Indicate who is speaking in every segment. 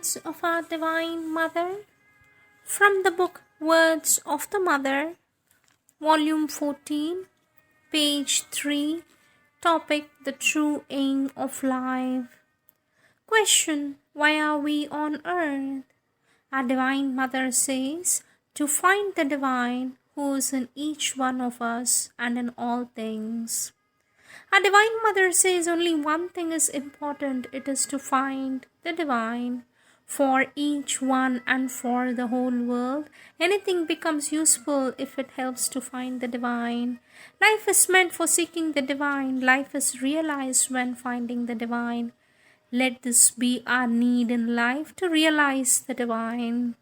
Speaker 1: words of our Divine Mother from the book Words of the Mother, Volume 14, page 3, topic The True Aim of Life. Question: why are we on earth? Our Divine Mother says, to find the Divine who is in each one of us and in all things. Our Divine Mother says only one thing is important, it is to find the Divine. For each one and for the whole world, anything becomes useful if it helps to find the Divine. Life is meant for seeking the Divine. Life is realized when finding the Divine. Let this be our need in life, to realize the Divine.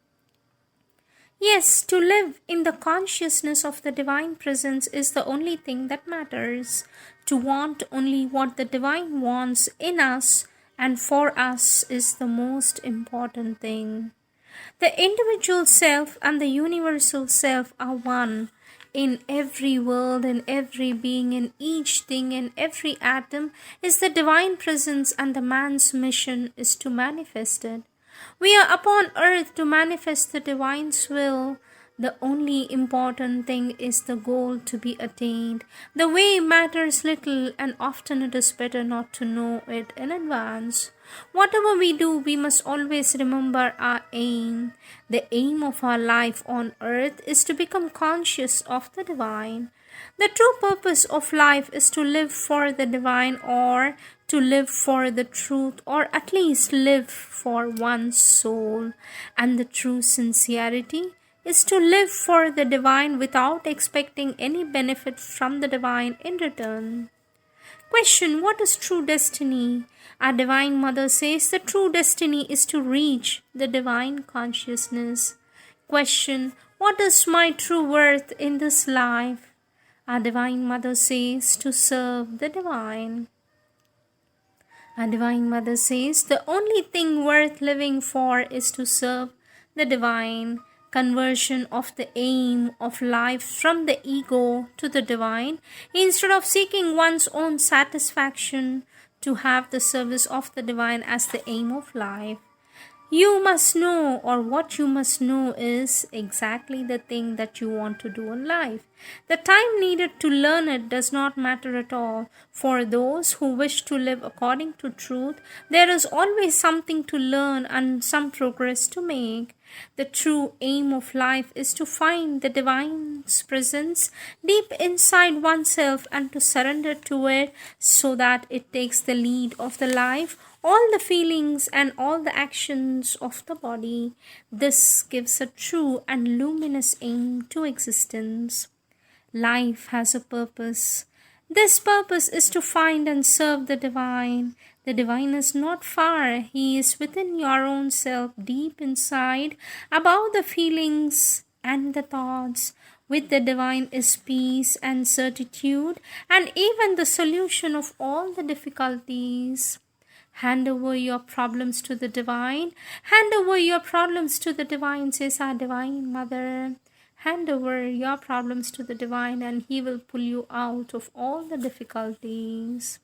Speaker 1: Yes, to live in the consciousness of the Divine Presence is the only thing that matters. To want only what the Divine wants in us and for us is the most important thing. The individual self and the universal self are one. In every world, in every being, in each thing, in every atom is the Divine Presence, and the man's mission is to manifest it. We are upon earth to manifest the Divine's will. The only important thing is the goal to be attained. The way matters little, and often it is better not to know it in advance. Whatever we do, we must always remember our aim. The aim of our life on earth is to become conscious of the Divine. The true purpose of life is to live for the Divine, or to live for the truth, or at least live for one's soul. And the true sincerity is to live for the Divine without expecting any benefit from the Divine in return. Question: what is true destiny? Our Divine Mother says the true destiny is to reach the Divine consciousness. Question: what is my true worth in this life? Our Divine Mother says to serve the Divine. Our Divine Mother says the only thing worth living for is to serve the Divine. Conversion of the aim of life from the ego to the Divine, instead of seeking one's own satisfaction, to have the service of the Divine as the aim of life. You must know, or what you must know is exactly the thing that you want to do in life. The time needed to learn it does not matter at all. For those who wish to live according to truth, there is always something to learn and some progress to make. The true aim of life is to find the Divine's presence deep inside oneself and to surrender to it so that it takes the lead of the life, all the feelings and all the actions of the body. This gives a true and luminous aim to existence. Life has a purpose. This purpose is to find and serve the Divine. The Divine is not far. He is within your own self, deep inside, above the feelings and the thoughts. With the Divine is peace and certitude, and even the solution of all the difficulties. Hand over your problems to the Divine. Hand over your problems to the Divine, says our Divine Mother. Hand over your problems to the Divine, and He will pull you out of all the difficulties.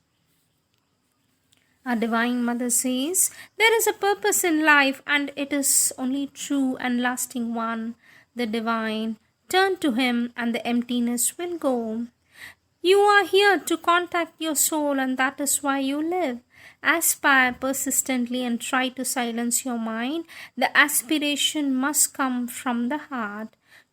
Speaker 1: Our Divine Mother says, there is a purpose in life, and it is only true and lasting one, the Divine. Turn to Him and the emptiness will go. You are here to contact your soul, and that is why you live. Aspire persistently and try to silence your mind. The aspiration must come from the heart.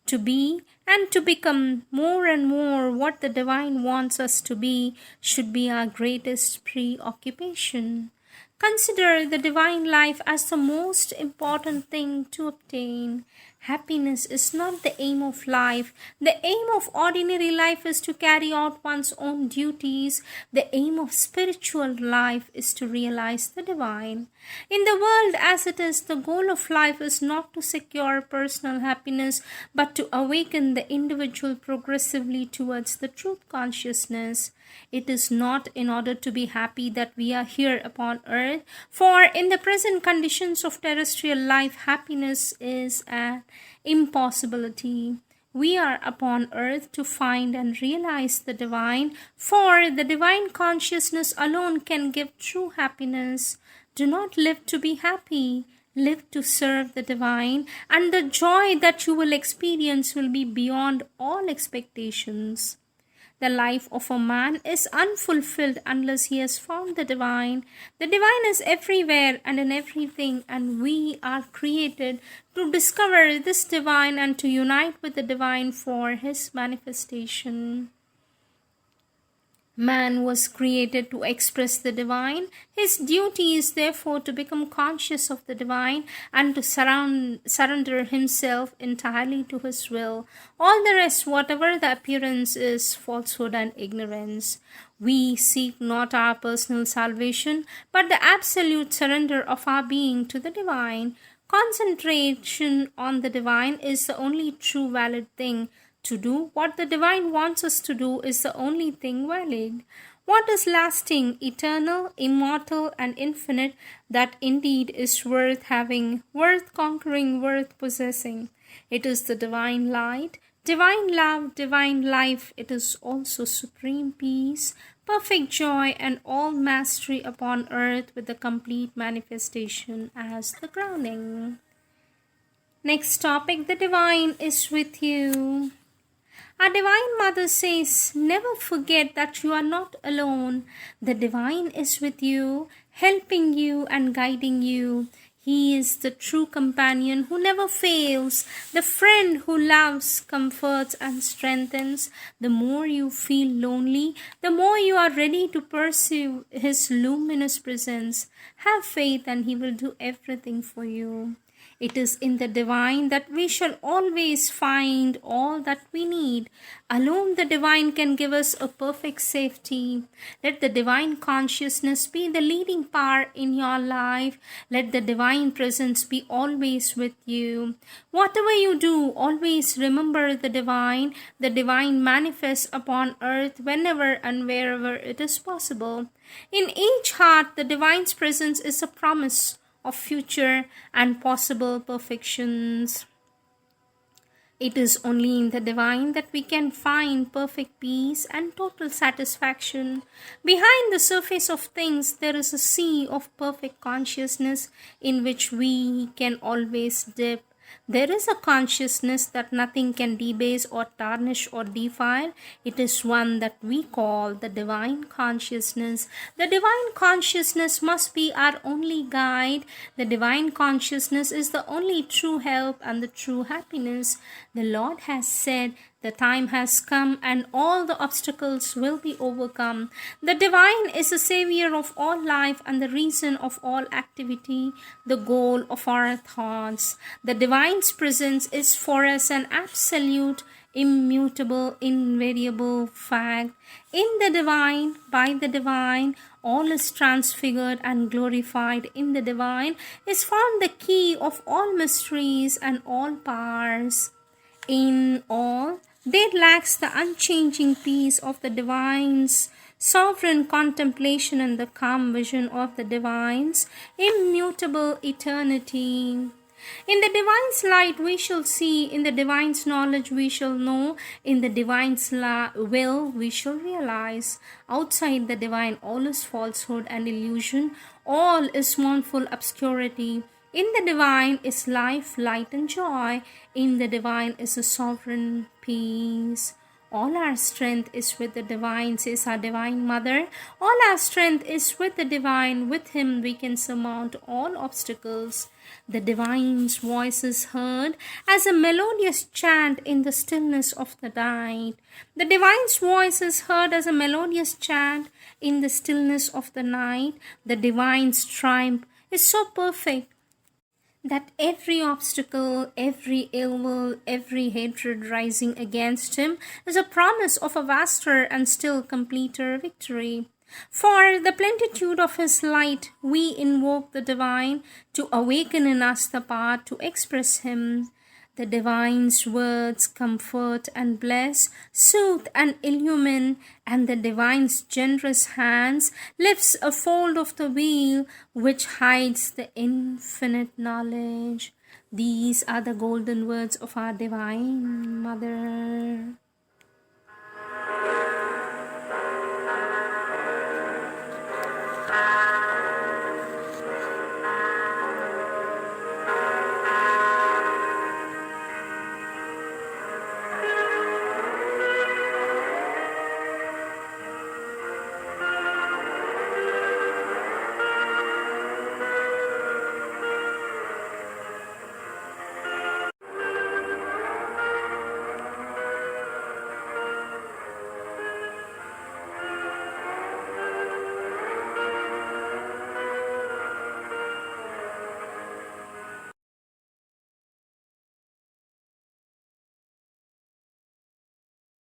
Speaker 1: To be and to become more and more what the Divine wants us to be should be our greatest preoccupation. Consider the Divine life as the most important thing to obtain. Happiness is not the aim of life. The aim of ordinary life is to carry out one's own duties. The aim of spiritual life is to realize the Divine. In the world as it is, the goal of life is not to secure personal happiness, but to awaken the individual progressively towards the truth consciousness. It is not in order to be happy that we are here upon earth, for in the present conditions of terrestrial life, happiness is an impossibility. We are upon earth to find and realize the Divine, for the Divine consciousness alone can give true happiness. Do not live to be happy. Live to serve the divine, and the joy that you will experience will be beyond all expectations. The life of a man is unfulfilled unless he has found the divine. The divine is everywhere and in everything, and we are created to discover this divine and to unite with the divine for his manifestation. Man was created to express the divine. His duty is therefore to become conscious of the divine and to surrender himself entirely to his will. All the rest, whatever the appearance, is falsehood and ignorance. We seek not our personal salvation, but the absolute surrender of our being to the divine. Concentration on the divine is the only true valid thing. To do what the divine wants us to do is the only thing valid. What is lasting, eternal, immortal, and infinite, that indeed is worth having, worth conquering, worth possessing. It is the divine light, divine love, divine life. It is also supreme peace, perfect joy, and all mastery upon earth, with the complete manifestation as the crowning. Next topic, the divine is with you. Our Divine Mother says, never forget that you are not alone. The divine is with you, helping you and guiding you. He is the true companion who never fails, the friend who loves, comforts, and strengthens. The more you feel lonely, the more you are ready to pursue his luminous presence. Have faith and he will do everything for you. It is in the divine that we shall always find all that we need. Alone the divine can give us a perfect safety. Let the divine consciousness be the leading power in your life. Let the divine presence be always with you. Whatever you do, always remember the divine. The divine manifests upon earth whenever and wherever it is possible. In each heart, the divine's presence is a promise of future and possible perfections. It is only in the divine that we can find perfect peace and total satisfaction. Behind the surface of things, there is a sea of perfect consciousness in which we can always dip. There is a consciousness that nothing can debase or tarnish or defile. It is one that we call the divine consciousness. The divine consciousness must be our only guide. The divine consciousness is the only true help and the true happiness. The Lord has said, the time has come and all the obstacles will be overcome. The divine is the savior of all life and the reason of all activity, the goal of our thoughts. The divine's presence is for us an absolute, immutable, invariable fact. In the divine, by the divine, all is transfigured and glorified. In the divine is found the key of all mysteries and all powers. In all, there lacks the unchanging peace of the divine's sovereign contemplation and the calm vision of the divine's immutable eternity. In the divine's light we shall see, in the divine's knowledge we shall know, in the divine's will we shall realize. Outside the divine all is falsehood and illusion, all is mournful obscurity. In the divine is life, light, and joy. In the divine is a sovereign peace. All our strength is with the divine, says our Divine Mother. All our strength is with the divine. With him we can surmount all obstacles. The divine's voice is heard as a melodious chant in the stillness of the night. The divine's voice is heard as a melodious chant in the stillness of the night. The divine's triumph is so perfect that every obstacle, every ill will, every hatred rising against him is a promise of a vaster and still completer victory. For the plenitude of his light, we invoke the divine to awaken in us the power to express him. The divine's words comfort and bless, soothe and illumine, and the divine's generous hands lifts a fold of the veil which hides the infinite knowledge. These are the golden words of our Divine Mother.